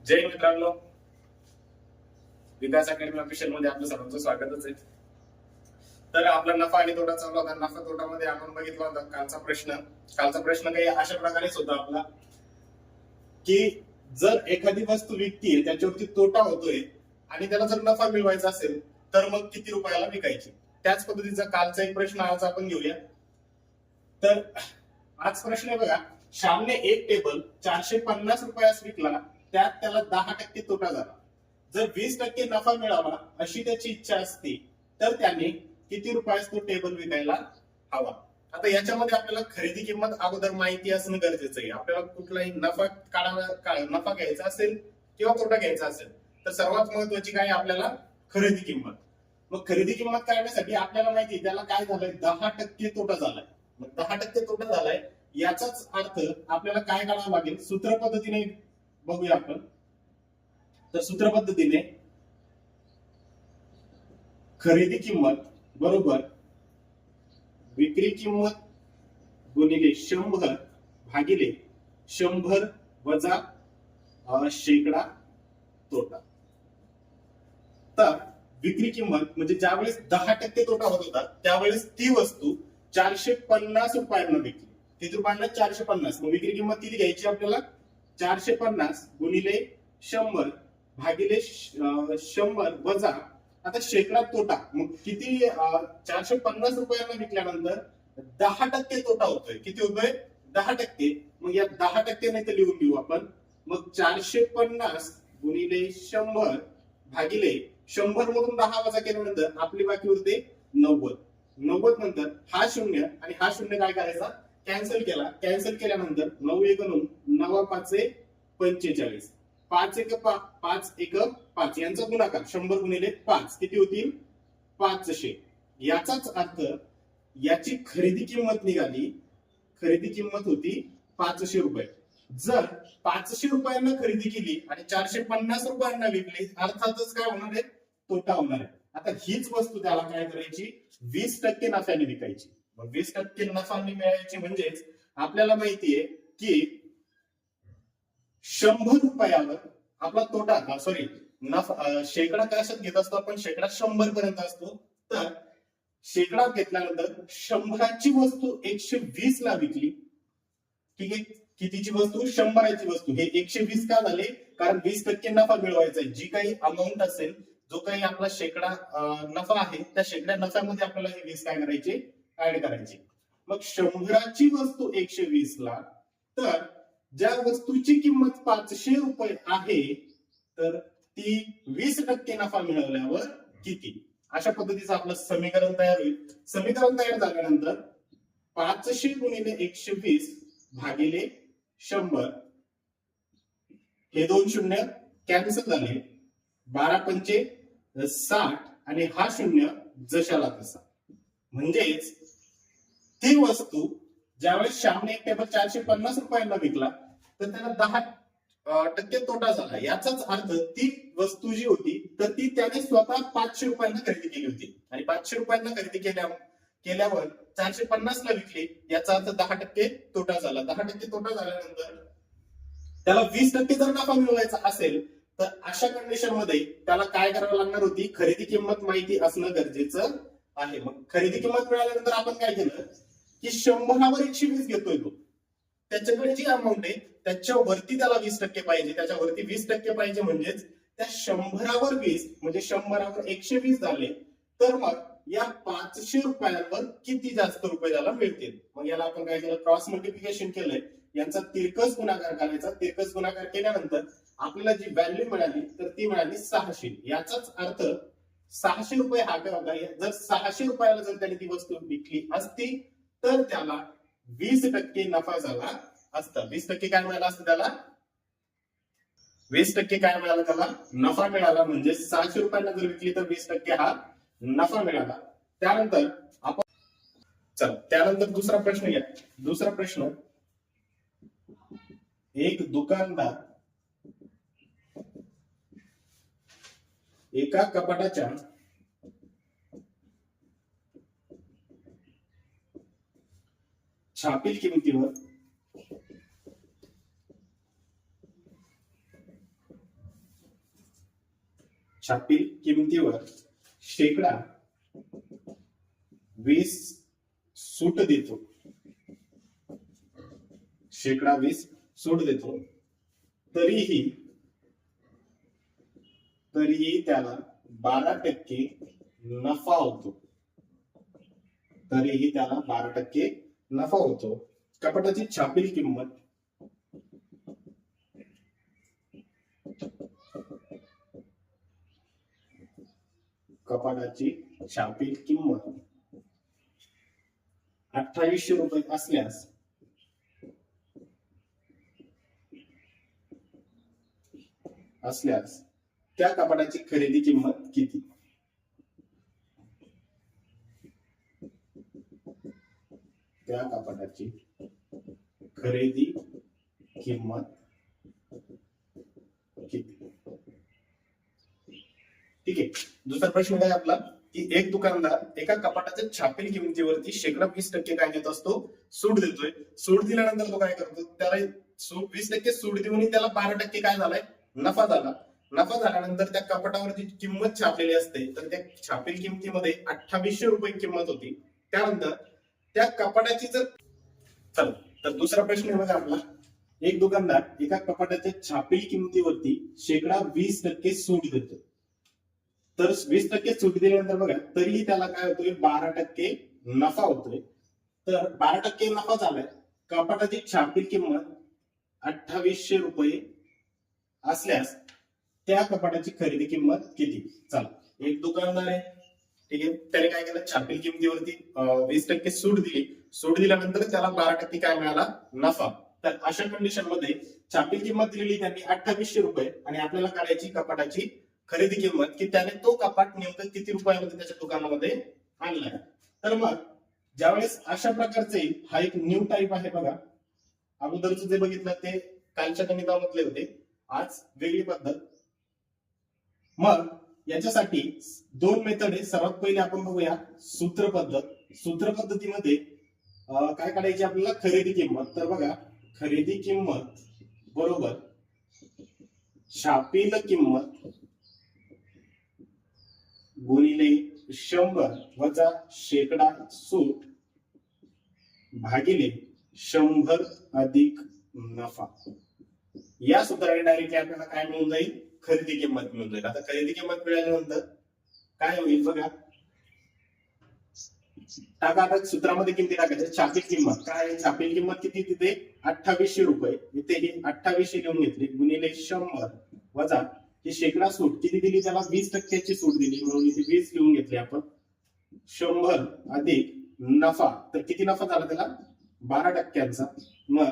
जय मित्रांनो, विकास academy official मध्ये आपलं सर्वांचं स्वागतच आहे. तर आपला नफा आणि तोटा चालू होता. नफा तोटा मध्ये आपण बघितला होता कालचा प्रश्न काही अशा प्रकारेच होता आपला, की जर एखादी वस्तू विकतीये त्याच्यावरती तोटा होतोय आणि त्याला जर नफा मिळवायचा असेल तर मग किती रुपयाला विकायची. त्याच पद्धतीचा कालचा एक प्रश्न आज आपण घेऊया. तर आज प्रश्न आहे बघा, श्यामने एक टेबल 450 रुपयास विकला, त्यात त्याला 10% तोटा झाला. जर 20% नफा मिळावा अशी त्याची इच्छा असते तर त्याने किती रुपयास तो टेबल विकायला हवा. आता याच्यामध्ये आपल्याला खरेदी किंमत अगोदर माहिती असणं गरजेचं आहे. आपल्याला कुठलाही नफा घ्यायचा असेल किंवा तोटा घ्यायचा असेल तर सर्वात महत्वाची काय आपल्याला खरेदी किंमत. मग खरेदी किंमत काढण्यासाठी आपल्याला माहिती आहे त्याला काय झालंय, 10% तोटा झालाय. मग 10% तोटा झालाय याचाच अर्थ आपल्याला काय काढावं लागेल, सूत्र पद्धतीने बघूया आपण. तर सूत्र पद्धतीने खरेदी किंमत बरोबर विक्री किंमत गुणिले 100 भागिले 100 वजा शेकडा तोटा. तर विक्री किंमत म्हणजे ज्यावेळेस 10% तोटा होत होता त्यावेळेस ती वस्तू 450 रुपयांना विकली. किती रुपयांना? 450. मग विक्री किंमत किती घ्यायची आपल्याला? 450 गुणिले 100 भागिले 100 वजा आता शेकडा तोटा. मग किती? 450 रुपयांना विकल्यानंतर 10% तोटा होतोय. किती होतोय? 10%. मग या 10% नाही तर लिहून घेऊ आपण. मग 450 गुणिले 100 भागिले 100 मधून 10 वजा केल्यानंतर आपली बाकी उरते 90. 90 नंतर हा शून्य आणि हा शून्य काय करायचा? कॅन्सल केला. कॅन्सल केल्यानंतर 9 एक 9 5 45 5 एक 5 यांचा गुणाकार 100 गुणिले 5 किती होतील? 500. याचाच अर्थ याची खरेदी किंमत निघाली. खरेदी किंमत होती 500 रुपये. जर 500 रुपयांना खरेदी केली आणि 450 रुपयांना विकली, अर्थातच काय होणार आहे? तोटा होणार आहे. आता हीच वस्तू त्याला काय करायची? 20% नफ्याने विकायची. मग 20% नफाने मिळायची म्हणजेच आपल्याला माहितीये की 100 रुपयावर आपला तोटा नफा शेकडा कशात घेत असतो आपण? शेकडा 100 पर्यंत असतो. तर शेकडा घेतल्यानंतर 100ची वस्तू 120 ला विकली. ठीक आहे. कितीची वस्तू? 100ची वस्तू. हे 120 का झाले? कारण 20% नफा मिळवायचा आहे. जी काही अमाऊंट असेल, जो काही आपला शेकडा नफा आहे, त्या शेकडा नफ्यामध्ये आपल्याला हे 20 काय करायचे? ऍड करायचे. मग 100ची वस्तू 120 ला, तर ज्या वस्तूची किंमत 500 रुपये आहे तर ती 20% नफा मिळवल्यावर किती? अशा पद्धतीचं आपलं समीकरण तयार होईल. समीकरण तयार झाल्यानंतर 500 गुणिले 120 भागिले 100 हे 2 शून्य कॅन्सल झाले. 12 पंचे 60 आणि हा शून्य जशाला तसा. म्हणजेच ती वस्तू ज्यावेळेस श्यामने एक टेबल 450 रुपयांना विकला तर त्याला 10% तोटा झाला. याचाच अर्थ ती वस्तू जी होती तर ती त्याने स्वतः 500 रुपयांना खरेदी केली होती आणि 500 रुपयांना खरेदी केल्यावर 450 ला विकली. याचा अर्थ 10% तोटा झाला. 10% तोटा झाल्यानंतर त्याला 20% जर नफा मिळवायचा असेल तर अशा कंडिशन मध्ये त्याला काय करावं लागणार होती? खरेदी किंमत माहिती असणं गरजेचं आहे. मग खरेदी किंमत मिळाल्यानंतर आपण काय केलं की 100वर 120 घेतोय तो. त्याच्याकडे जी अमाऊंट आहे त्याच्यावरती त्याला 20% पाहिजे. त्याच्यावरती 20% पाहिजे म्हणजेच त्या 100वर 20 म्हणजे 100वर 120 झाले. तर मग या 500 रुपयांवर किती जास्त रुपये त्याला मिळतील? मग याला आपण काय केलं? क्रॉस मल्टिप्लिकेशन केलंय. यांचा तिरकस गुणाकार करायचा. तिरकस गुणाकार केल्यानंतर आपल्याला जी व्हॅल्यू मिळाली तर ती मिळाली 600. याचाच अर्थ 600 रुपये हा काय होता? जर 600 रुपयाला जर त्याने ती वस्तू विकली असती तर त्याला 20% नफा झाला असता. 20% काय मिळाला असतं त्याला? 20% काय मिळाला त्याला? नफा मिळाला. म्हणजे 600 रुपयांना जर विकली तर 20% हा नफा मिळाला. त्यानंतर आपण त्यानंतर दुसरा प्रश्न घ्या. दुसरा प्रश्न, एक दुकानदार एका कपाटाच्या छापील किमतीवर छापील किमतीवर शेकडा 20 सूट देतो, शेकडा 20 सूट देतो, तरीही त्याला 12% नफा होतो, तरीही त्याला 12% नफा होतो. कपाटाची छापील किंमत कपाटाची छापील किंमत 2800 रुपये असल्यास त्या कपाटाची खरेदी किंमत किती? त्या कपाटाची खरेदी किंमत किती? ठीक आहे. दुसरा प्रश्न काय आपला की एक दुकानदार एका कपाटाच्या छापील किमतीवरती शेकडा 20% काय देत असतो? सूट देतोय. सूट दिल्यानंतर तो काय करतो? त्याला 20% सूट देऊन त्याला 12% काय झालाय? नफा झाला. नफा झाल्यानंतर त्या कपाटावरची किंमत छापलेली असते, तर त्या छापील किमतीमध्ये 2800 रुपये किंमत होती. त्यानंतर त्या कपाटाची जर चल तर दुसरा प्रश्न आहे बघा आपला, एक दुकानदार एका कपाटाच्या छापील किमतीवरती शेकडा 20% सूट देतो. तर 20% सूट दिल्यानंतर बघा तरीही त्याला काय होतोय? 12% नफा होतोय. तर 12% नफा झालाय. कपाटाची छापील किंमत 2800 रुपये असल्यास त्या कपाटाची खरेदी किंमत किती? चला, एक दुकानदार आहे, ठीक आहे, त्याने काय केलं? छापील किमतीवरती 20% सूट दिली. सूट दिल्यानंतर त्याला 12% काय मिळाला? नफा. तर अशा कंडिशन मध्ये छापील किंमत दिलेली त्यांनी 2800 रुपये आणि आपल्याला काढायची कपाटाची खरेदी किंमत, की त्याने तो कपाट नेमकं किती रुपयामध्ये त्याच्या दुकानामध्ये आणलाय. तर मग ज्यावेळेस अशा प्रकारचे हा एक न्यू टाईप आहे बघा, अगोदरच जे बघितलं ते कालच्या गणितामधले होते, आज वेगळी पद्धत. मग याच्यासाठी 2 मेथड आहे. सर्वात पहिले आपण बघूया सूत्र पद्धत. सूत्र पद्धतीमध्ये काय काढायची आपल्याला? खरेदी किंमत. तर बघा, खरेदी किंमत बरोबर छापील किंमत गुणिले 100 वजा शेकडा सूट भागिले 100 अधिक नफा. या सूत्राने डायरेक्टली आपल्याला काय मिळून जाईल? खरेदी किंमत मिळून जाईल. आता खरेदी किंमत मिळाल्यानंतर काय होईल बघा, टाका. आता सूत्रामध्ये किमती टाकायच्या. छापील किंमत काय आहे? छापील किंमत किती? तिथे 2800 रुपये. इथे ही 2800 लिहून घेतली गुणिले 100 वजा ही शेकडा सूट किती दिली? त्याला 20% सूट दिली म्हणून इथे 20 लिहून घेतली आपण. 100 अधिक नफा. तर किती नफा झाला त्याला? 12%. मग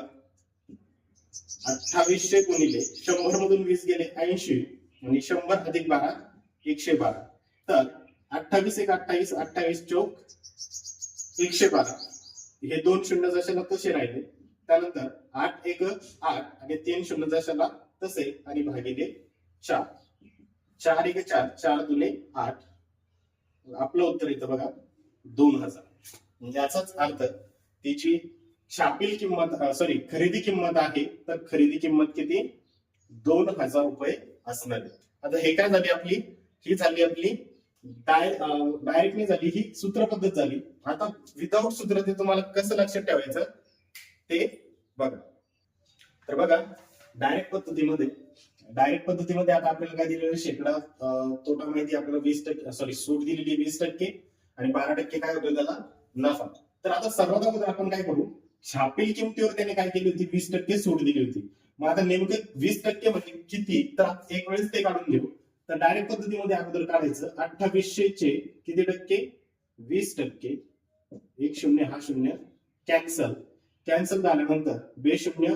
2800 गुणिले 100 मधून 20 गेले 80 आणि 100 अधिक 12 112. तर 28 एक 28, 28 चौक 112. हे 2 शून्य जशाला तसे राहिले. त्यानंतर 8 एक 8 आणि 3 शून्य जशाला तसे आणि भागिले 4. 4 एक 4, 4 दुने 8. आपलं उत्तर येतं बघा 2000. म्हणजे याचाच अर्थ तिची छापील किंमत खरेदी किंमत आहे. तर खरेदी किंमत किती? 2000 रुपये असणार. आता हे काय झाली आपली? ही झाली आपली डायरेक्टली झाली, ही सूत्र पद्धत झाली. आता विदाऊट सूत्र ते तुम्हाला कसं लक्षात ठेवायचं ते बघा. तर बघा, डायरेक्ट पद्धतीमध्ये आता आपल्याला काय दिलेलं? शेकडा तोटा माहिती आपल्याला 20% सूट दिलेली 20% आणि 12% काय होतं त्याला? नफा. तर आता सर्वात अगोदर आपण काय करू? छापील किमतीवर त्याने काय केली होती? 20% सूट दिली होती. मग आता नेमकं 20% म्हणजे किती? तर एक वेळेस ते काढून घेऊ. तर डायरेक्ट पद्धतीमध्ये अगोदर काढायचं. 2800 चे किती टक्के? 20%. 1 शून्य हा शून्य कॅन्सल झाल्यानंतर 2 शून्य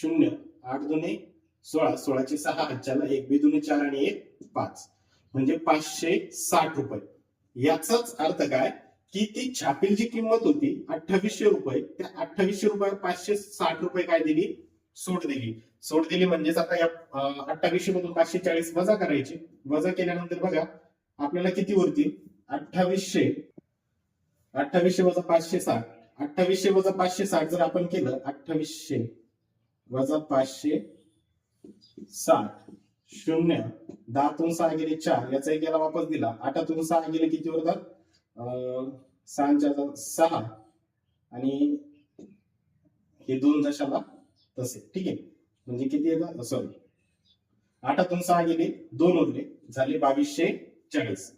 0, 8 दुने 16, 16 6 हातच्याला 1, 2 दुने 4 आणि 1 5, म्हणजे 560 रुपये. याचाच अर्थ काय की ती छापीलची किंमत होती 2800 रुपये, त्या 2800 रुपयावर 560 रुपये काय दिली? सूट दिली म्हणजेच आता या 2800 मधून 540 वजा करायची. वजा केल्यानंतर बघा आपल्याला किती उरतील? 2800 वजा 560. 2800 वजा 560 जर आपण केलं, 2800 वजा 560 0 10 6 गेले 4, याचा एक याला वापस दिला. 8 6 गेले किती होतात? 6 6 आणि हे 2 दशाला तसे. ठीक आहे, म्हणजे किती येतात? सॉरी, 8 6 गेले 2 उरले, झाले 2240.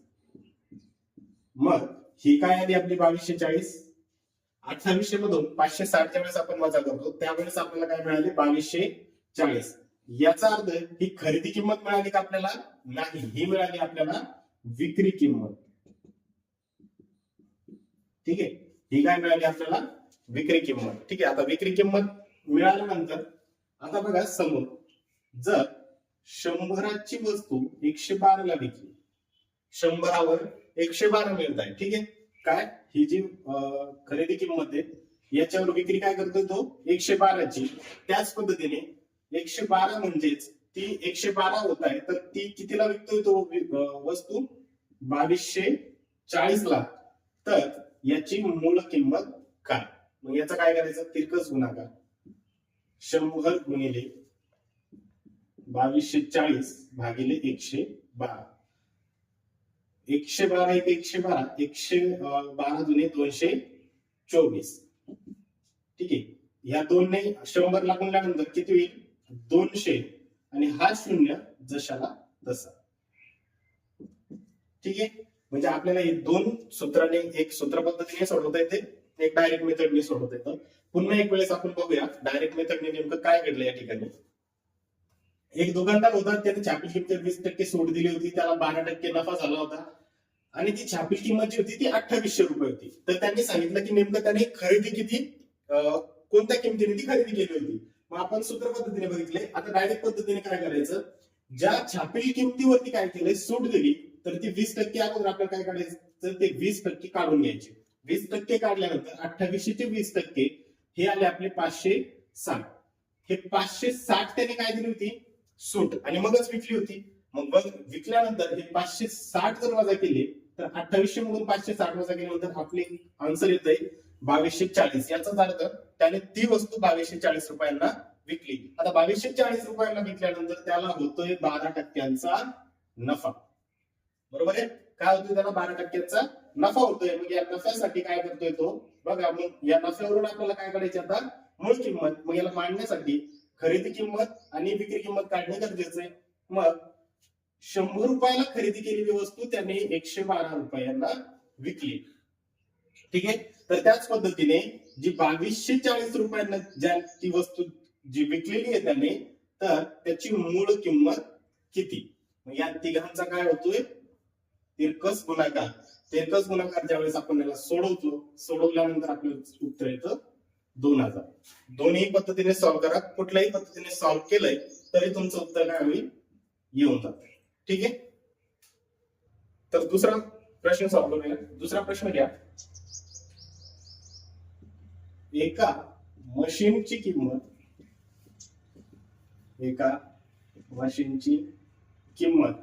मग ही काय आली आपली 2240? 2800 मधून 560च्या वेळेस आपण वजा करतो, त्यावेळेस आपल्याला काय मिळाले? 2240. याचा अर्थ ही खरेदी किंमत मिळाली का आपल्याला? नाही, ही मिळाली आपल्याला विक्री किंमत. ठीक आहे, ही काय मिळाली आपल्याला? विक्री किंमत. ठीक आहे, आता विक्री किंमत मिळाल्यानंतर आता बघा समोर, जर 100ची वस्तू 112 ला विकली, 100वर 112 मिळत आहे. ठीक आहे, काय ही जी खरेदी किंमत आहे याच्यावर विक्री काय करतोय तो? 112ची. त्याच पद्धतीने 112 म्हणजेच ती 112 होत आहे, तर ती कितीला विकतोय तो वस्तू? 2240 ला. तर याची मूळ किंमत काय? मग याचा काय करायचं? तिरकस गुणाकार 100 गुणिले 2240 भागिले 112. 112 एक 112, 112 दुने 224. ठीक आहे, या 2 ने 100 लागून लागल्यानंतर किती होईल? 200, आणि हा 0 जशाला तसा. ठीक आहे, म्हणजे आपल्याला हे 2 सूत्राने, एक सूत्र पद्धतीने सोडवता येते, एक डायरेक्ट मेथडने सोडवता येतं. पुन्हा एक वेळेस आपण बघूया डायरेक्ट मेथडने नेमकं काय घडलं या ठिकाणी. एक दुकानदार होता, त्याने छापील किंमत 20% सूट दिली होती, त्याला 12% नफा झाला होता, आणि ती छापील किंमत जी होती ती 2800 रुपये होती. तर त्यांनी सांगितलं की नेमकं त्याने खरेदी किती, कोणत्या किमतीने ती खरेदी केली होती. मग आपण सूत्र पद्धतीने बघितले. आता डायरेक्ट पद्धतीने काय करायचं? ज्या छापील किमतीवरती काय केलंय? सूट दिली, तर ती 20% अगोदर आपल्याला काय करायचं? ते 20% काढून घ्यायचे. 20% काढल्यानंतर 2800 चे 20% हे आले आपले 560. हे 560 त्याने काय दिली होती? सूट, आणि मगच विकली होती. मग विकल्यानंतर हे 560 जर वजा केले, तर 2800 मधून 560 वजा केल्यानंतर आपले आन्सर येत आहे 2240. याचाच अर्थ त्याने ती वस्तू 2240 रुपयांना विकली. आता 2240 रुपयांना विकल्यानंतर त्याला होतोय 12% नफा. बरोबर आहे? काय होतोय त्याला? 12% नफा होतोय. मग या नफ्यासाठी काय करतोय तो? बघा, मग या नफ्यावरून आपल्याला काय करायचे आता? मूळ किंमत. मग याला मांडण्यासाठी खरेदी किंमत आणि विक्री किंमत काढणे गरजेचं आहे. मग 100 रुपयाला खरेदी केलेली वस्तू त्याने 112 रुपयांना विकली. ठीक आहे, तर त्याच पद्धतीने जी 2240 रुपयांना ज्या ती वस्तू जी विकलेली आहे त्याने, तर त्याची मूळ किंमत किती? या तिघांचा काय होतोय? तिरकस गुणाकार. तिरकस गुणाकार ज्यावेळेस आपण याला सोडवतो, सोडवल्यानंतर आपलं उत्तर येतं 2000. दोन्ही पद्धतीने सॉल्व्ह करा. कुठल्याही पद्धतीने सॉल्व्ह केलंय तरी तुमचं उत्तर काय होईल? येऊन जात. ठीक आहे, तर दुसरा प्रश्न सॉल्व्ह करूया. दुसरा प्रश्न घ्या. एका मशीनची किंमत, एका मशीनची किंमत,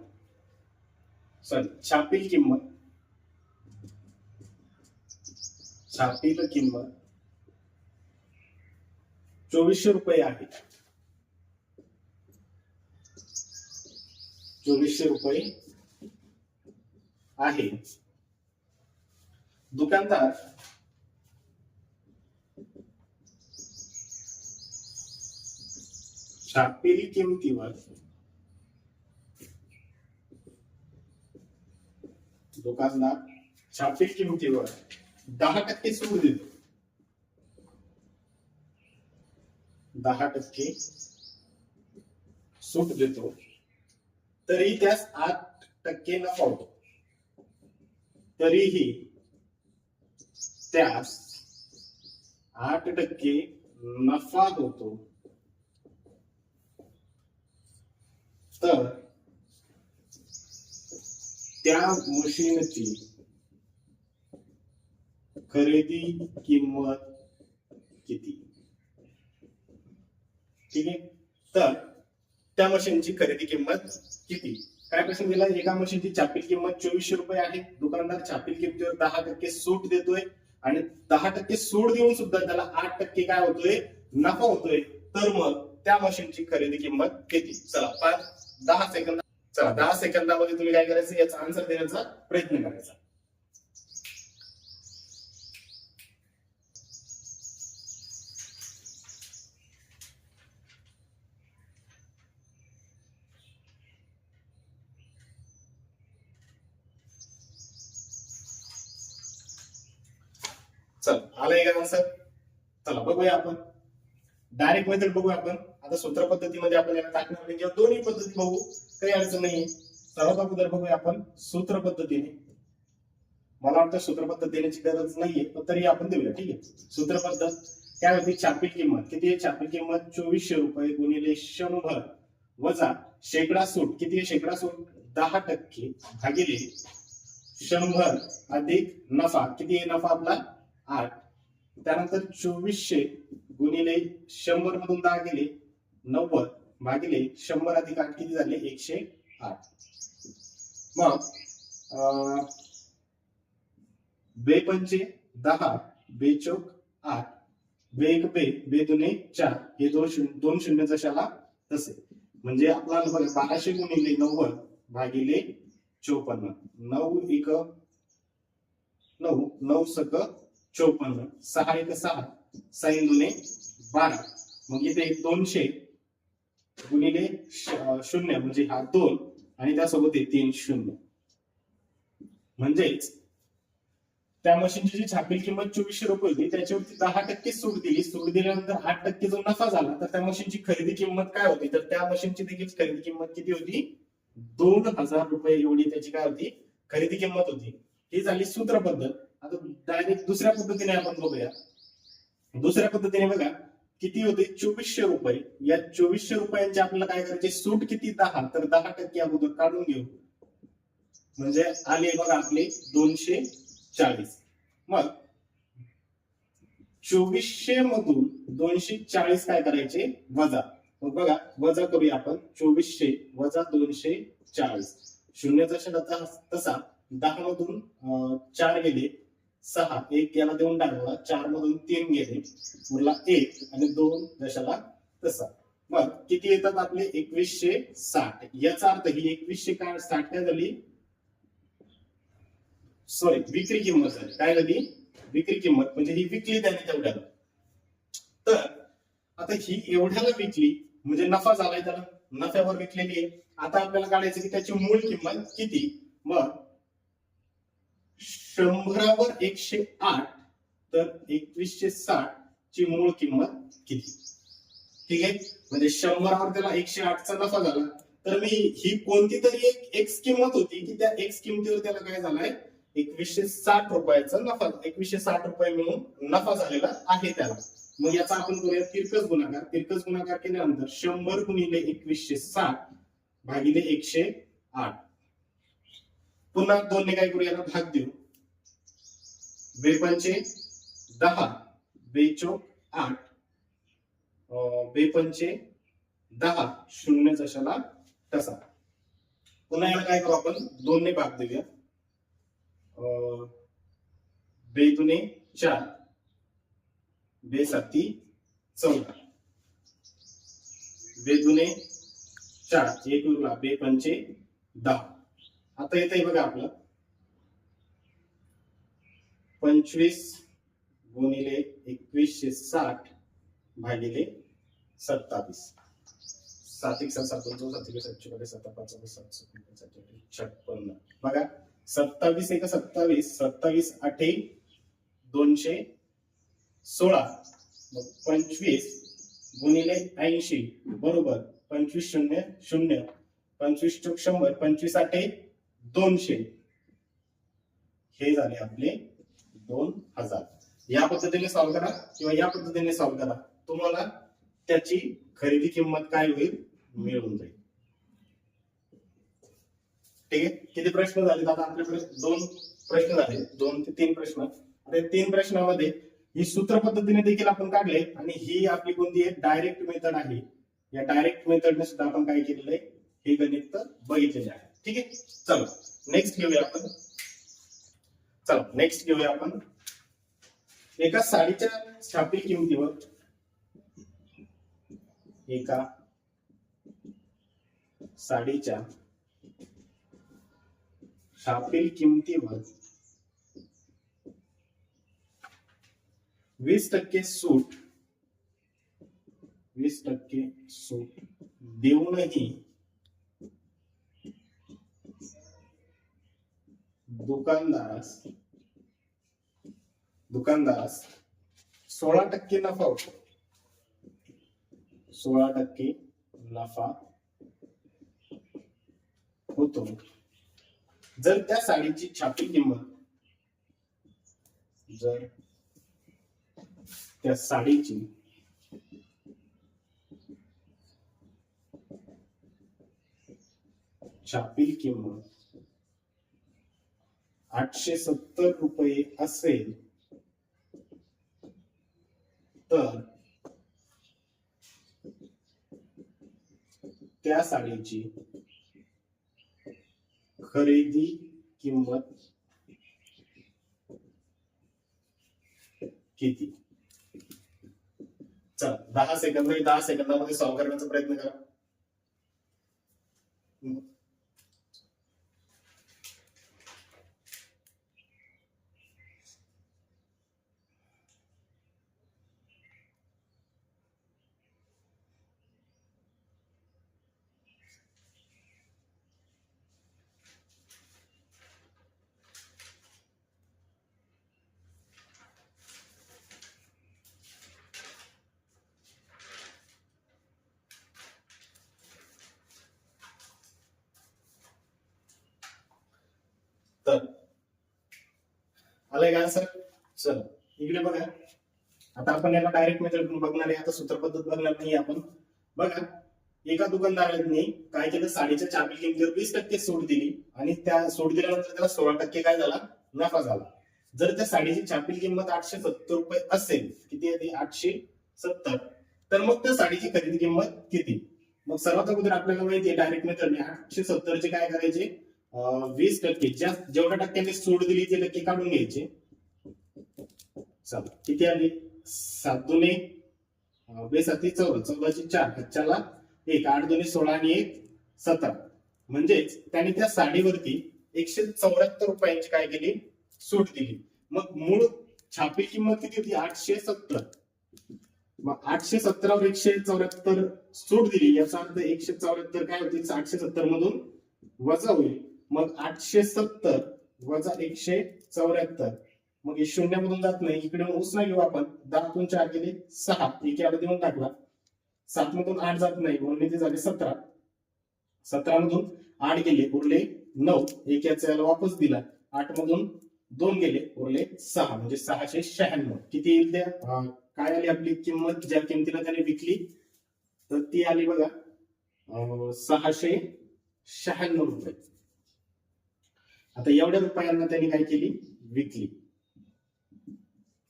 सॉरी, छापील किंमत, छापील किंमत 2400 रुपये आहे. 2400 रुपये आहे. दुकानदार छापील किमतीवर छापील किमतीवर 10% सूट देतो. 10% सूट देतो, तरी त्यास 8% नफा होतो. तरीही त्यास 8% नफा होतो. तर त्या मशीनची खरेदी किंमत किती? ठीक आहे, तर त्या मशीनची खरेदी किंमत किती? काय प्रश्न दिला? एका मशीनची छापील किंमत 2400 रुपये आहे. दुकानदार छापील किमतीवर 10% सूट देतोय, आणि 10% सूट देऊन सुद्धा त्याला 8% काय होतोय? नफा होतोय. तर मग त्या मशीनची खरेदी किंमत किती? चला 10 सेकंद चला 10 सेकंदामध्ये तुम्ही काय करायचं, याचा आन्सर देण्याचा प्रयत्न करायचा. चल आलाय का आन्सर? चला बघूया आपण डायरेक्ट मेथड बघूया आपण. आता सूत्र पद्धतीमध्ये आपण याला टाकणार नाही, किंवा दोन्ही पद्धती बघू, काही अडचण नाही. सर्वात अगोदर बघूया आपण सूत्र पद्धतीने. मला वाटतं सूत्र पद्धत देण्याची गरज नाहीये, पण तरी आपण देऊया. ठीक आहे, सूत्र पद्धत काय होती? छापील किंमत किती आहे? छापील किंमत 2400 रुपये गुणिले 100 वजा शेकडा सूट. किती आहे शेकडा सूट? 10% भागिले 100 अधिक नफा. किती आहे नफा आपला? 8. त्यानंतर 2400 गुणिले 100 मधून 10 गेले 90 भागिले 100 अधिक 8 किती झाले? 108. मग बे पंचे 10, बे चौक 8, बे एक बे, बे दुने 4, हे दोन शून्य जशाला तसे. म्हणजे आपल्याला बघा 1200 गुणिले 90 भागिले 54. 9 एक 9, 9 सक 54, 6 एक 6, 6 दुने 12. मग इथे 200 गुणिले 0 म्हणजे हा 2 आणि त्यासोबत 3 शून्य. म्हणजेच त्या मशीनची जी छापील किंमत 2400 रुपये होती, त्याच्यावरती 10% सूट दिली. सूट दिल्यानंतर 8% जो नफा झाला, तर त्या मशीनची खरेदी किंमत काय होती? तर त्या मशीनची देखील खरेदी किंमत किती होती? 2000 रुपये एवढी त्याची काय होती? खरेदी किंमत होती. ही झाली सूत्र पद्धत. आता डायरेक्ट दुसऱ्या पद्धतीने आपण बघूया. दुसऱ्या पद्धतीने बघा किती होते? 2400 रुपये. या 2400 रुपयांचे आपल्याला काय करायचे? सूट किती? 10. तर 10% अगोदर काढून घेऊ. म्हणजे आले बघा आपले 240. मग 2400 मधून 240 काय करायचे? वजा. मग बघा वजा करूया आपण. 2400 वजा 240. शून्याचा तसा 10 मधून 4 गेले 6, 1 याला देऊन टाकला. 4 मधून 3 गेले, उरला 1 आणि 2 जशाला तसा. मग किती येतात आपले? 2160. याचा अर्थ ही 2160 काय झाली? सॉरी, विक्री किंमत झाली. काय झाली? विक्री किंमत. म्हणजे ही विकली त्याने तेवढ्याला. तर आता ही एवढ्याला विकली म्हणजे नफा झालाय, त्याला नफ्यावर विकलेली आहे. आता आपल्याला काढायचं की त्याची मूळ किंमत किती. मग 100वर 108, तर 2160 ची मूळ किंमत किती? ठीक आहे, म्हणजे 100वर त्याला 108चा नफा झाला. तर मी ही कोणती तरी एक एक्स किंमत होती की त्या एक्स किमतीवर त्याला काय झालाय? 2160 रुपयाचा नफा, 2160 रुपये मिळून नफा झालेला आहे त्याला. मग याचा आपण करूया तिरकस गुणाकार. तिरकस गुणाकार केल्यानंतर 100 गुणिले 2160 भागिले 108. पुन्हा 2 ने काय करूया? भाग देऊ. बेपंचे 10, बेचोक 8, बेपंचे 10, शून्य जशाला तसा. पुन्हा याला काय करू आपण? 2 ने भाग देऊया. बे दुने 4, बे साती 14, बे दुने 4, एक उरला, बे पंचे 10. आता येते बघा आपलं 25 गुणिले 2160 भागिले 27. 7 1 7 2 7 1 7 4 7 5 7 56. बघा 27 1 27, 27 8 216. मग 25 गुणिले 80 बरोबर 25 शून्य 0, 25 चौक 100, 25 8 200. हे झाले आपले 2000. या पद्धतीने सॉल्व्ह करा किंवा या पद्धतीने सॉल्व्ह करा, तुम्हाला त्याची खरेदी किंमत काय होईल? मिळून जाईल. ठीक आहे, किती प्रश्न झाले? आता आपल्याकडे 2 प्रश्न झाले, 2 ते 3 प्रश्न. आता 3 प्रश्नामध्ये ही सूत्र पद्धतीने देखील आपण काढले आणि ही आपली कोणती आहे? डायरेक्ट मेथड आहे. या डायरेक्ट मेथडने सुद्धा आपण काय केलेलं आहे? हे गणित बघितलेले आहे. ठीक आहे, चलो नेक्स्ट घेऊया आपण. चला नेक्स्ट घेऊया आपण. एका साडीच्या छापील किमतीवर एका साडीच्या छापील किमतीवर 20% सूट, 20% सूट देऊनही दुकानदारास 16% नफा होतो, 16% नफा होतो जर त्या साडीची छापील किंमत, जर त्या साडीची छापील किंमत 870 रुपये असेल तर त्या साडीची खरेदी किंमत किती? चला 10 सेकंदामध्ये सॉल्व्ह करण्याचा प्रयत्न करा. तर आलंय का आन्सर? चल इकडे बघा, आता आपण याला डायरेक्ट मेथड बघणार आहे, आता सूत्र पद्धत बघणार नाही आपण. बघा, एका दुकानदाराने काय केलं, साडीच्या छापील किमतीवर 20% सूट दिली आणि त्या सूट दिल्यानंतर त्याला 16% काय झाला, नफा झाला. जर त्या साडीची छापील किंमत 870 रुपये असेल, किती आहे ती 870, तर मग त्या साडीची खरेदी किंमत किती? मग सर्वात अगोदर आपल्याला माहिती आहे डायरेक्ट मेथडने 870 चे काय करायचे, 20% जेवढ्या टक्क्यांनी सूट दिली ते टक्के काढून घ्यायचे. चला किती आली, 7 दुने 14, 14ची 4, 5ला 1, 8 दुने 16 आणि 1 17. म्हणजेच त्याने त्या साडीवरती 174 रुपयांची काय केली, सूट दिली. मग मूळ छापील किंमत किती होती, 870. मग 870 वर 174 सूट दिली, याचा अर्थ 174 काय होतील, 870 मधून वजा होईल. मग 870 वजा 174, मग हे शून्य मधून जात नाही, इकडे उसना घेऊ आपण, 10 4 गेले 6, एक याला देऊन टाकला, 7 मधून 8 जात नाही म्हणून ते झाले 17, 17 मधून 8 गेले उरले 9, एक याचा याला वापस दिला, 8 मधून 2 गेले उरले 6, म्हणजे 696. किती येईल त्या, काय आली आपली किंमत, ज्या किमतीला त्याने विकली, तर ती आली बघा 696 रुपये. आता एवढ्या रुपयांना त्यांनी काय केली, विकली.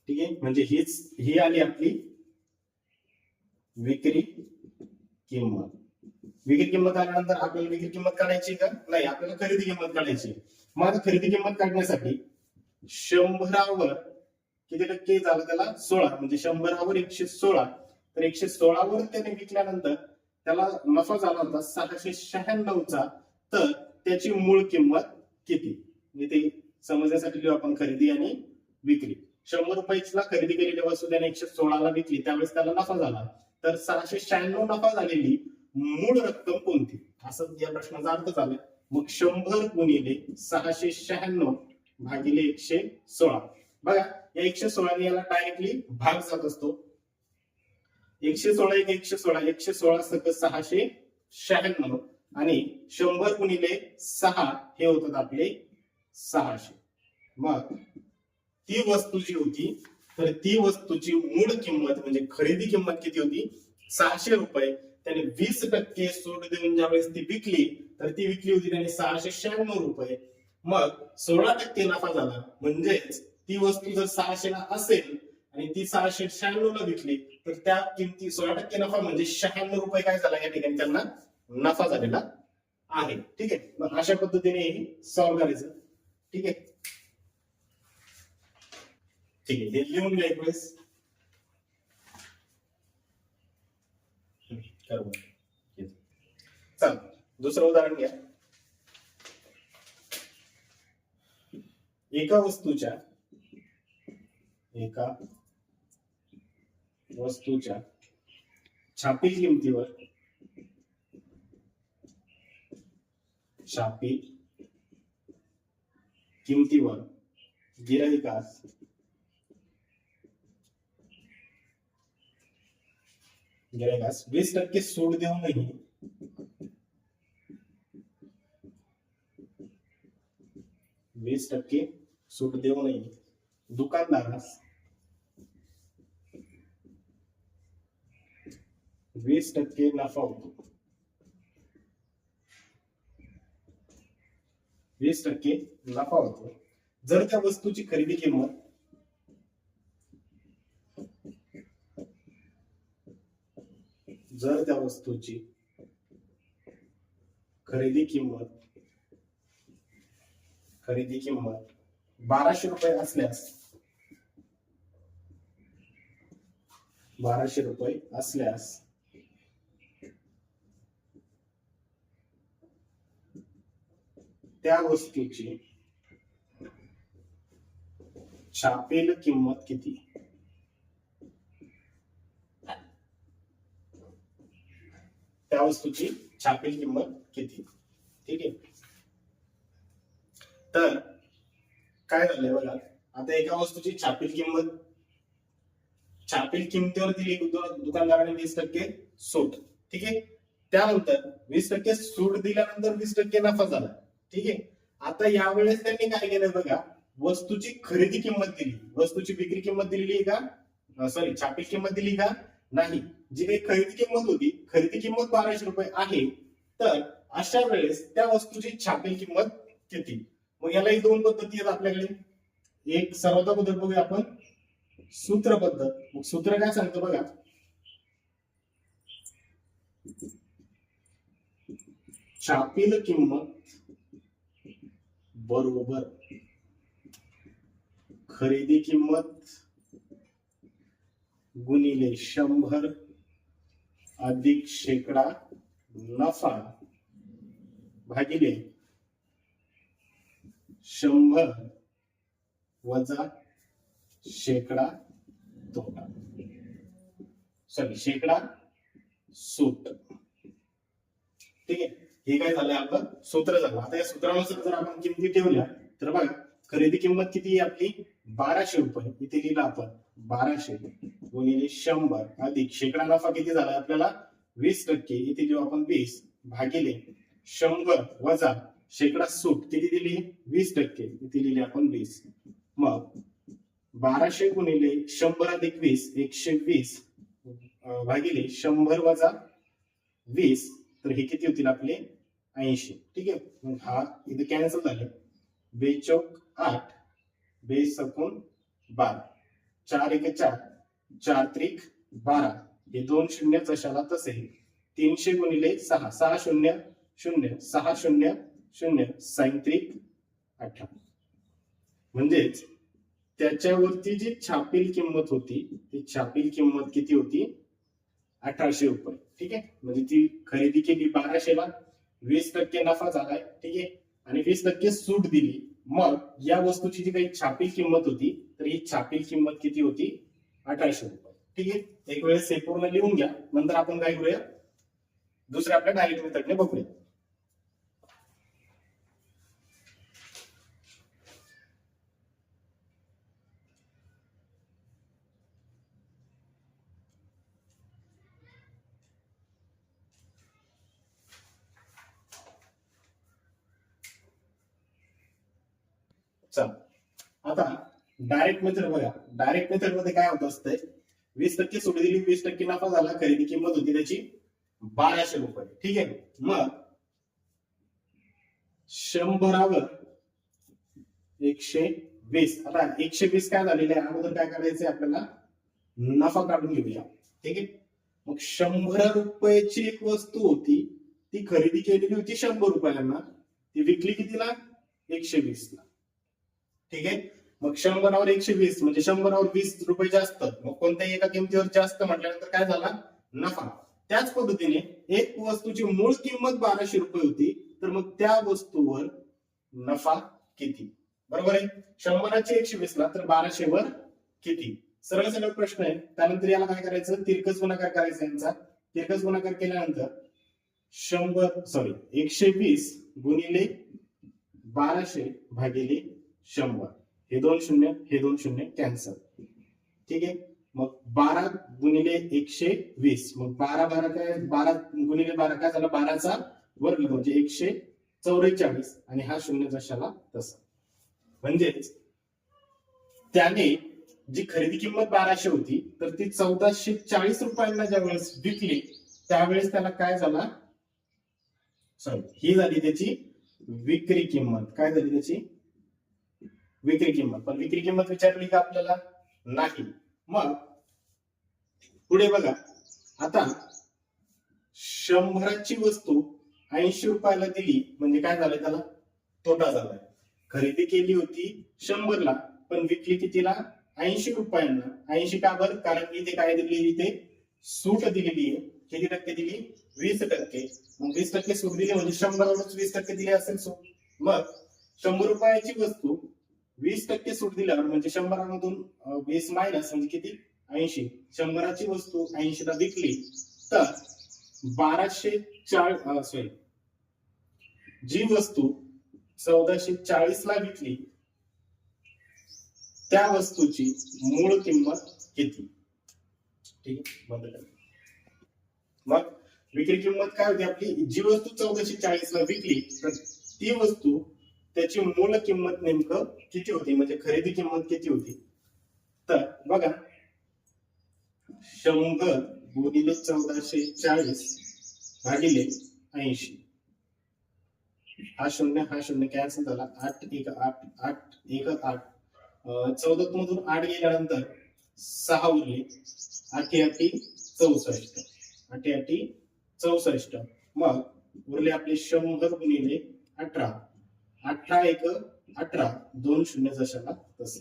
ठीक आहे, म्हणजे ही आली आपली विक्री किंमत. विक्री किंमत आल्यानंतर आपल्याला विक्री किंमत काढायची का, नाही, आपल्याला खरेदी किंमत काढायची. मग आता खरेदी किंमत काढण्यासाठी 100वर किती टक्के झालं त्याला, 16, म्हणजे 100वर 116, तर 116 वर त्याने विकल्यानंतर त्याला नफा झाला होता 696चा, तर त्याची मूळ किंमत किती, ते समजण्यासाठी लिहू आपण खरेदी आणि विक्री. 100 रुपयाला खरेदी केलेली वस्तू त्याने 116ला विकली, त्यावेळेस त्याला नफा झाला, तर 696 नफा झालेली मूळ रक्कम कोणती, असं या प्रश्नाचा अर्थ झाला. मग 100 गुणिले 696 भागिले 116. बघा, या 116 याला डायरेक्टली भाग जात असतो. 116 1 116, 116 सकट 696 आणि 100 गुणिले 6 हे होतात आपले 600. मग ती वस्तू जी होती, तर ती वस्तूची मूळ किंमत म्हणजे खरेदी किंमत किती होती, 600 रुपये. त्याने 20% सूट देऊन ज्यावेळेस ती विकली, तर ती विकली होती त्याने 696 रुपये. मग 16% नफा झाला, म्हणजेच ती वस्तू जर 600 ला असेल आणि ती 696 ला विकली, तर त्या किमती 16% नफा म्हणजे 96 रुपये काय झाला, या ठिकाणी त्यांना नफा झालेला आहे. ठीक आहे, मग अशा पद्धतीने हे सॉल्व्ह करायचं. ठीक आहे, ठीक आहे, हे लिहून घ्या एक वेळेस. चल दुसरं उदाहरण घ्या. एका वस्तूच्या छापील किमतीवर गिऱ्हाईकास 20% सूट देऊनही दुकानदारास 20% नफा होतो. 20% नफा होतो जर त्या वस्तूची खरेदी किंमत खरेदी किंमत 1200 रुपये असल्यास त्या वस्तूची छापील किंमत किती? ठीक आहे. तर काय झालंय बघा, आता एका वस्तूची छापील किमतीवर दिली दुकानदाराने 20% सूट. ठीक आहे. त्यानंतर 20% सूट दिल्यानंतर 20% नफा झाला. ठीक आहे. आता यावेळेस त्यांनी काय केलं बघा, वस्तूची खरेदी किंमत दिली, वस्तूची विक्री किंमत दिलेली का, सॉरी छापील किंमत दिली का नाही. जी काही खरेदी किंमत होती, खरेदी किंमत 1200 रुपये आहे. तर अशा वेळेस त्या वस्तूची छापील किंमत किती? मग यालाही दोन पद्धती आहेत आपल्याकडे. एक सर्वात अगोदर बघूया आपण सूत्र पद्धत. मग सूत्र काय सांगतो बघा, छापील किंमत बरोबर खरेदी किंमत गुणिले 100 अधिक शेकडा नफा भागिले 100 वजा शेकडा तोटा, सॉरी शेकडा सूट. ठीक आहे. हे काय झालं आपलं सूत्र झालं. आता या सूत्रानुसार जर आपण किमती ठेवल्या तर बघा, खरेदी किंमत किती आहे आपली 1200 रुपये. इथे लिहिलं आपण 1200 गुणिले 100 अधिक शेकडा नफा किती झाला आपल्याला 20%. इथे लिहू आपण 20 भागिले 100 वजा शेकडा सूट किती दिली 20%. इथे लिहिले आपण 20. मग 1200 गुणिले 100 अधिक 20 120 भागिले 100 वजा 20, तर हे किती होतील आपले 80. ठीक आहे. मग हा इथे कॅन्सल झाले. 2 चौक 8 2 सकून 12 4 एक 4 4 त्रिक 12. हे 2 शून्य जशाला तसे 300 गुणिले 6 6 शून्य 0 6 शून्य 0 6 त्रिक 18. म्हणजेच त्याच्यावरती जी छापील किंमत होती ती छापील किंमत किती होती 1800 रुपये. ठीक आहे. म्हणजे ती खरेदी केली 1200 ला, 20% नफा झालाय. ठीक आहे. आणि 20% सूट दिली. मग या वस्तूची जी काही छापील किंमत होती तर ही छापील किंमत किती होती 1800 रुपये. ठीक आहे. एक वेळेस हे पूर्ण लिहून घ्या. नंतर आपण काय करूया, दुसऱ्या आपल्या डायरेक्ट मेथडने बघूया. आता डायरेक्ट मेथड बघा. डायरेक्ट मेथड मध्ये काय होत असतंय, 20% सूट दिली, 20% नफा झाला, खरेदी किंमत होती त्याची 1200 रुपये. ठीक आहे. मग 100वर 120. आता 120 काय झालेले आहे, अगोदर काय करायचंय आपल्याला नफा काढून घेऊया. ठीक आहे. मग 100 रुपयाची एक वस्तू होती, ती खरेदी केलेली होती 100 रुपयांना, ती विकली कितीला 120 ला. ठीक आहे. मग 100वर 120 म्हणजे 100वर 20 रुपये जास्त. मग कोणत्याही एका किमतीवर जास्त म्हटल्यानंतर काय झाला नफा. त्याच पद्धतीने एक वस्तूची मूळ किंमत 1200 रुपये होती, तर मग त्या वस्तूवर नफा किती. बरोबर आहे. 100ची 120 ला तर 1200 वर किती? सरळ सरळ प्रश्न आहे. त्यानंतर याला काय करायचं, तिरकस गुणाकार करायचा यांचा. तिरकस गुणाकार केल्यानंतर 120 गुणिले 1200 भागिले 100. हे 2 शून्य, हे 2 शून्य कॅन्सल. ठीक आहे. मग 12 गुणिले 120, मग 12 काय, 12 गुणिले 12 काय झालं, 12चा वर्ग म्हणजे 144, आणि हा शून्य जशाला तसा. म्हणजेच त्याने जी खरेदी किंमत 1200 होती तर ती 1440 रुपयांना ज्यावेळेस विकली त्यावेळेस त्याला काय झाला, ही झाली त्याची विक्री किंमत. काय झाली त्याची विक्री किंमत. पण विक्री किंमत विचारली का आपल्याला, नाही. मग पुढे बघा, आता 100ची वस्तू 80 रुपयाला दिली म्हणजे काय झालंय, त्याला तोटा झालाय. खरेदी केली होती 100 ला पण विकली कितीला, 80 रुपयांना. 80 का बरं, कारण इथे काय दिलेली, इथे सूट दिलेली आहे. किती टक्के दिली, 20%. मग 20% सूट दिली म्हणजे 100वरच 20% दिली असेल सूट. मग 100 रुपयाची वस्तू 20% सूट दिल्यावर म्हणजे 100मधून 20 मायनस म्हणजे किती, 80. 100ची वस्तू 80 ला विकली तर 1240, जी वस्तू 1440 ला विकली त्या वस्तूची मूळ किंमत किती. ठीक आहे, बंद करा. मग विक्री किंमत काय होती आपली, जी वस्तू 1440 ला विकली तर ती वस्तू त्याची मूळ किंमत नेमकं किती होती, म्हणजे खरेदी किंमत किती होती. तर बघा, 100 गुणिले 1440 भागिले 80, हा शून्य कॅन्सल झाला. 8 1 8, 8 1 8, 14 मधून 8 गेल्यानंतर 6 उरले. 8 8 64, 8 8 64. मग उरले आपले 100 गुणिले 18, 18 1 18, 2 शून्य जशाला तसे.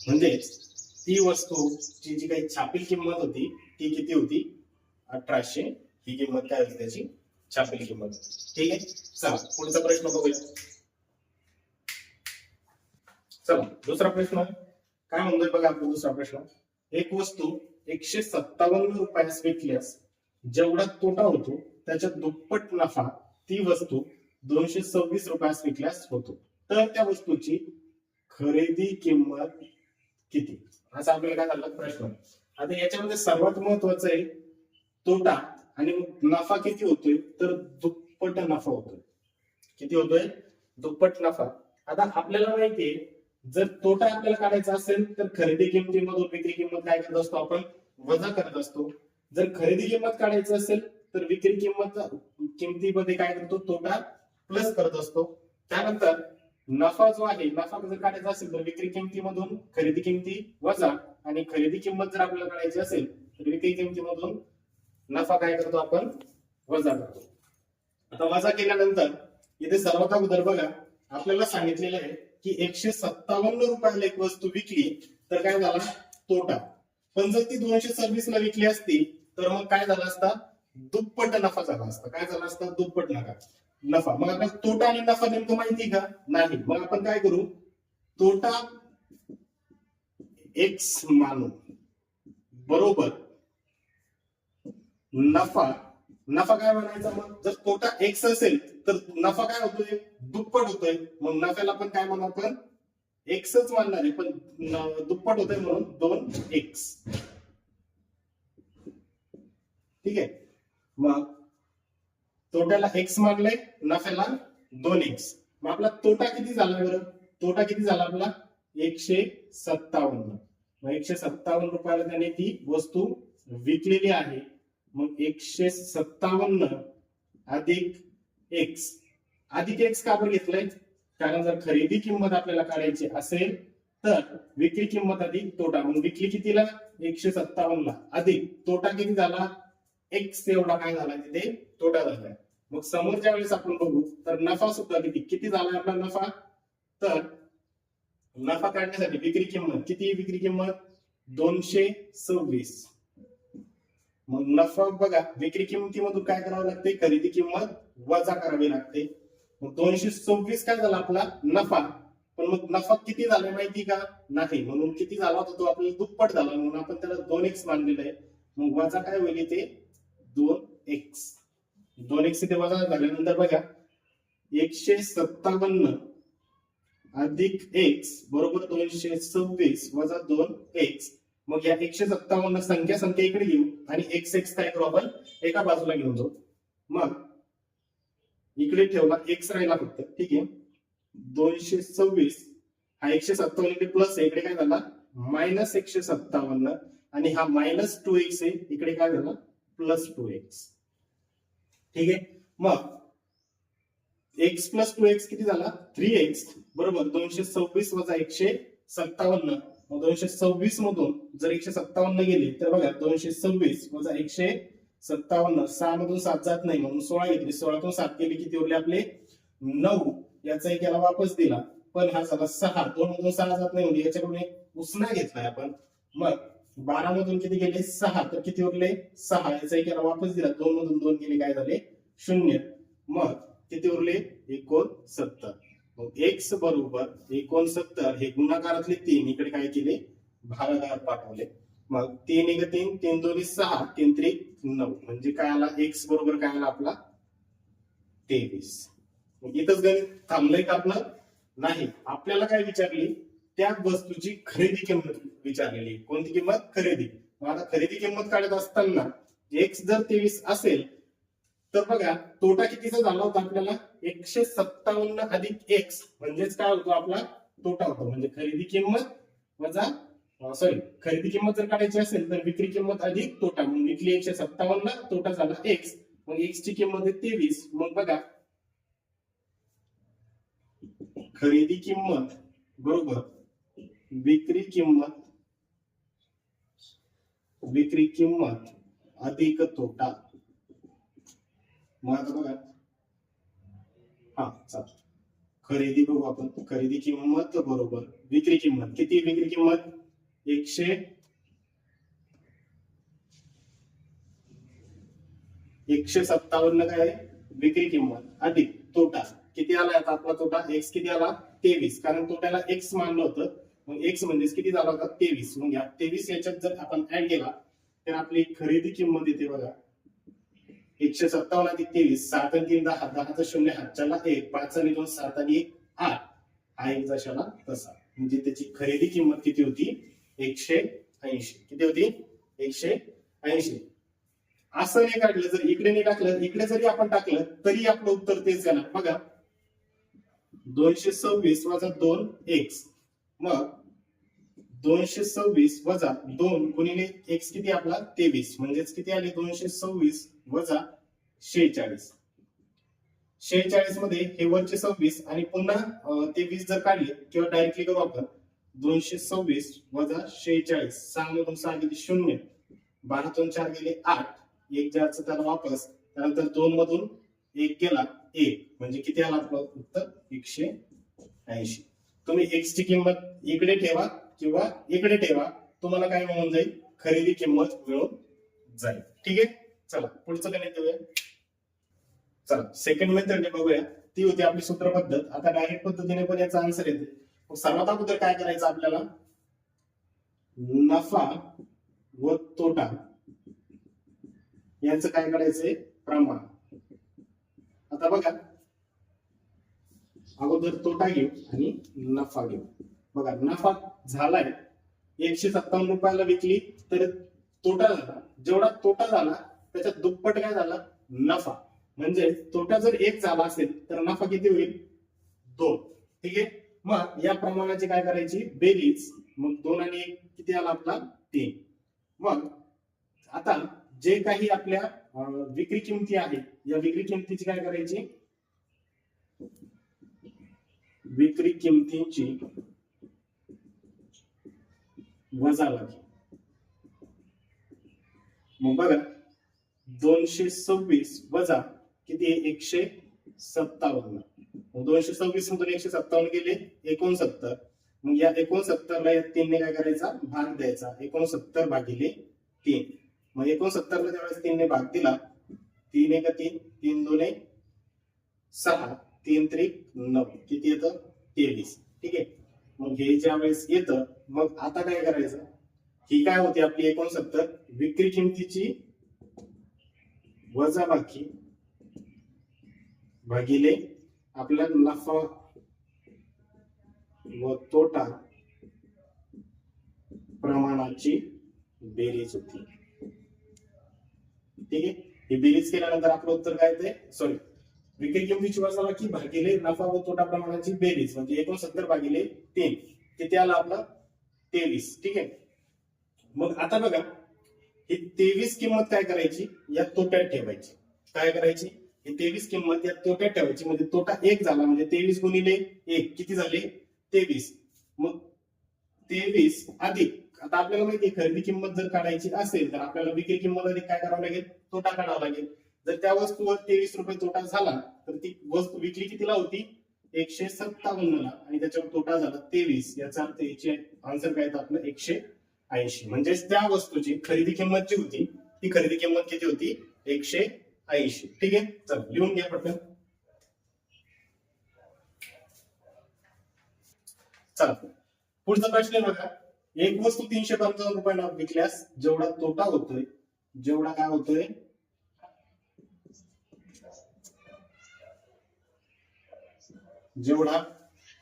म्हणजे ती वस्तूची जी काही छापील किंमत होती ती किती होती, 1800. ही किंमत काय होती त्याची, छापील किंमत. ठीक आहे. चला पुढचा प्रश्न बघूया. चला दुसरा प्रश्न काय म्हणतोय बघा. आपला दुसरा प्रश्न, एक वस्तू 157 रुपयास विकल्यास जेवढा तोटा होतो त्याच्या दुप्पट नफा ती वस्तू 226 रुपयास विकल्यास होतो. तर त्या वस्तूची खरेदी किंमत किती, असा आपल्याला काय झाला प्रश्न. आता याच्यामध्ये सर्वात महत्वाचं आहे तोटा, आणि नफा किती होतोय, तर दुप्पट नफा होतोय. किती होतोय, दुप्पट नफा. आता आपल्याला माहितीये जर तोटा आपल्याला काढायचा असेल तर खरेदी किमतीमधून विक्री किंमत काय करत असतो, आपण वजा करत असतो. जर खरेदी किंमत काढायची असेल तर विक्री किमतीमध्ये काय करतो, तोटा प्लस करत असतो. त्यानंतर नफा जो आहे, नफा जर काढायचा असेल तर विक्री किमतीमधून खरेदी किमती वजा, आणि खरेदी किंमत जर आपल्याला काढायची असेल तर विक्री किमतीमधून नफा काय करतो, आपण वजा करतो. आता वजा केल्यानंतर इथे सर्वात अगोदर बघा आपल्याला सांगितलेलं आहे की 157 रुपयाला एक वस्तू विकली तर काय झाला, तोटा. पण जर ती 226 ला विकली असती तर मग काय झाला असता, दुप्पट नफा झाला असता. काय झाला असता, दुप्पट नफा. मग आपल्याला तोटा आणि नफा नेमकं माहिती का, नाही. मग आपण काय करू, तोटा एक्स मानू बरोबर नफा काय म्हणायचा. मग जर तोटा एक्स असेल तर नफा काय होतोय, दुप्पट होतोय. मग नफ्याला पण काय म्हणू आपण, एक्सच मानणार आहे, पण दुप्पट होतोय म्हणून 2x. ठीक आहे. मग तोट्याला एक्स मानलंय, नफ्याला 2x. मग आपला तोटा किती झाला बरं, तोटा किती झाला आपला 157. मग 157 रुपयाला त्याने ती वस्तू विकलेली आहे. मग 157 अधिक एक्स. अधिक एक्स का बरं घेतलंय, कारण जर खरेदी किंमत आपल्याला काढायची असेल तर विक्री किंमत अधिक तोटा. मग विकली कितीला, 157 ला, अधिक तोटा किती झाला, एक्स एवढा काय झाला तिथे तोटा झालाय. मग समोरच्या वेळेस आपण बघू तर नफा सुद्धा किती झाला आपला नफा. तर नफा काढण्यासाठी विक्री किंमत किती, विक्री किंमत 226. मग नफा बघा, विक्री किंमतीमधून काय करावं लागते, खरेदी किंमत वजा करावी लागते. मग 226 काय झाला आपला नफा, पण मग नफा किती झाला माहिती का नाही, म्हणून किती झाला होता तो आपल्याला दुप्पट झाला म्हणून आपण त्याला 2x मानलेलं आहे. मग वजा काय होईल ते 2x. 2x इथे वजा झाल्यानंतर बघा 157 अधिक x बरोबर 226 वजा 2x. मग या 157 संख्या इकडे घेऊ आणि x काय करू आपण एका बाजूला घेऊन जाऊ. मग इकडे ठेवला x राहिला फक्त, ठीक आहे. 226 हा 157 इकडे प्लस आहे, इकडे काय झाला मायनस 157 आणि हा मायनस 2x आहे, इकडे काय झाला प्लस 2x. ठीक आहे. मग x प्लस 2x किती झाला 3x बरोबर 226 वजा 157. मग 226 मधून जर 157 गेले तर बघा 226 वजा 157 6 मधून 7 जात नाही म्हणून 16 घेतली, 16तून 7 गेली किती उरले आपले 9. याचा एक याला वापस दिला पण हा झाला 6. 2 मधून 6 जात नाही म्हणजे याच्याकडून एक उसना घेतलाय आपण. मग 12 मधून किती गेले 6 तर किती उरले 6. याचा एक याला वापस दिला 2 मधून 2 गेले काय झाले 0. मग किती उरले 69. मग x बरोबर 69 हे गुणाकारातले 3 इकडे काय केले भागाकार पाठवले. मग 3 1 3 3 2 6 3 3 9 म्हणजे काय आला x बरोबर काय आला आपला 23. मग इथंच गणित थांबलंय का आपलं नाही. आपल्याला काय विचारली त्या वस्तूची खरेदी किंमत विचारलेली. कोणती किंमत खरेदी. मग आता खरेदी किंमत काढत असताना x जर 23 असेल तर बघा तोटा कितीचा झाला होता आपल्याला 157 अधिक x म्हणजेच काय होतो आपला तोटा होतो. म्हणजे खरेदी किंमत वजा खरेदी किंमत जर काढायची असेल तर विक्री किंमत अधिक तोटा. मग विकली 157 तोटा झाला x. मग x ची किंमत आहे 23. मग बघा खरेदी किंमत बरोबर विक्री किंमत अधिक तोटा. मग आता बघा चालेल खरेदी बघू आपण. खरेदी किंमत बरोबर विक्री किंमत किती विक्री किंमत 157 काय आहे विक्री किंमत अधिक तोटा किती आला आता आपला तोटा x किती आला 23. कारण तोट्याला x मानलं होतं मग x म्हणजेच किती झाला होता 23. मग या 23 याच्यात जर आपण ऍड केला तर आपली खरेदी किंमत येते बघा 157 अधिक 23 7 आणि 3 10 10 0 हातच्याला 1 5 आणि 2 7 आणि 1 8 हा एक जशाला तसा. म्हणजे त्याची खरेदी किंमत किती होती 180. किती होती 180. असं नाही काढलं जर इकडे नाही टाकलं इकडे जरी आपण टाकलं तरी आपलं उत्तर तेच येणार. बघा 226 वजा 2x. मग 226 वजा 2 गुणिले x किती आपला 23 म्हणजेच किती आले 226 वजा 46. 46 मध्ये हे वरचे 26 आणि पुन्हा 23 जर काढले किंवा डायरेक्टली करू आपण 226 वजा 46 6 मधून 6 गेले 0 12तून 4 गेले 8 1 4चं त्याला वापस त्यानंतर 2 मधून 1 गेला 1 म्हणजे किती आला आपलं उत्तर 180. तुम्ही x ची किंमत इकडे ठेवा किंवा इकडे ठेवा तुम्हाला काय मिळून जाईल खरेदी किंमत मिळून जाईल. ठीक आहे. चला पुढचं गणित देऊया. चला सेकंड मेथड बघूया. ती होती आपली सूत्र पद्धत. आता डायरेक्ट पद्धतीने पण याचा आन्सर येते. सर्वात अगोदर काय करायचं आपल्याला नफा व तोटा यांचं काय करायचंय प्रमाण. आता बघा अगोदर तोटा घेऊ आणि नफा घेऊ. बघा नफा झालाय 157 रुपयाला विकली तर तोटा झाला. जेवढा तोटा झाला त्याच्यात दुप्पट काय झाला नफा. म्हणजे तोटा जर 1 झाला असेल तर नफा किती होईल 2. ठीक आहे. मग या प्रमाणाची काय करायची बेरीज. मग 2 आणि 1 किती आला आपला 3. मग आता जे काही आपल्या विक्री किमती आहे या विक्री किमतीची काय करायची विक्री किमतींची वजाबाकी. मग बघा 226 वजा किती 157. 226 मधून 157 गेले 69. मग या 69 ला 3 ने काय करायचा भाग द्यायचा 69 भागिले 3. मग 69 ला ज्यावेळेस 3 ने भाग दिला 3 1 3 3 2 6 3 3 9 किती येतं 23. ठीक आहे. मग हे ज्या वेळेस येतं, मग आता काय करायचं, ही काय होती आपली 69 विक्री किमतीची वजाबाकी भागिले आपला नफा व तोटा प्रमाणाची बेरीज होती. ठीक आहे. ही बेरीज केल्यानंतर आपलं उत्तर काय ते, सॉरी, विक्री किमतीची वजाबाकी भागिले नफा व तोटा प्रमाणाची बेरीज म्हणजे 69 भागिले 3, तिथे आला आपला 23. ठीक आहे. मग आता बघा, ही 23 किंमत काय करायची, या तोट्यात ठेवायची. काय करायची, ही 23 किंमत या तोट्यात ठेवायची. म्हणजे तोटा 1 झाला, म्हणजे 23 गुणिले 1 किती झाले, 23. मग 23 अधिक, आता आपल्याला माहिती खरेदी किंमत जर काढायची असेल तर आपल्याला विक्री किंमत अधिक काय करावं लागेल, तोटा काढावा लागेल. जर त्या वस्तूवर 23 रुपये तोटा झाला तर ती वस्तू विकली कितीला होती, 157 ला, आणि त्याच्यावर तोटा झाला 23. याचा अर्थ याचे आन्सर काय येतं आपलं, 180. म्हणजेच त्या वस्तूची खरेदी किंमत जी होती ती खरेदी किंमत किती होती, 180. ठीक आहे. चल लिहून घ्या पटकन. चला पुढचा प्रश्न आहे बघा, एक वस्तू 355 रुपयाला विकल्यास जेवढा तोटा होतोय, जेवढा काय होतोय, जेवढा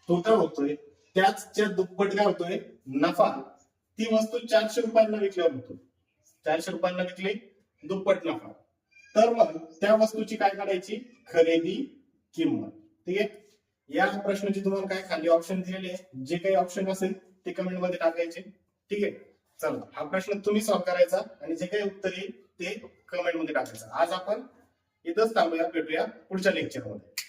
तोटा होतोय त्याच्या दुप्पट काय होतोय, नफा. ती वस्तू 400 रुपयांना विकल्यावर होतो. 400 रुपयांना विकली, दुप्पट नफा. तर मग त्या वस्तूची काय काढायची, खरेदी किंमत. ठीक आहे. या प्रश्नाची तुम्हाला काय खाली ऑप्शन दिलेले आहे, जे काही ऑप्शन असेल ते कमेंट मध्ये टाकायचे. ठीक आहे. चला हा प्रश्न तुम्ही सॉल्व्ह करायचा आणि जे काही उत्तर येईल ते कमेंट मध्ये टाकायचं. आज आपण इथंच थांबूया, भेटूया पुढच्या लेक्चर मध्ये.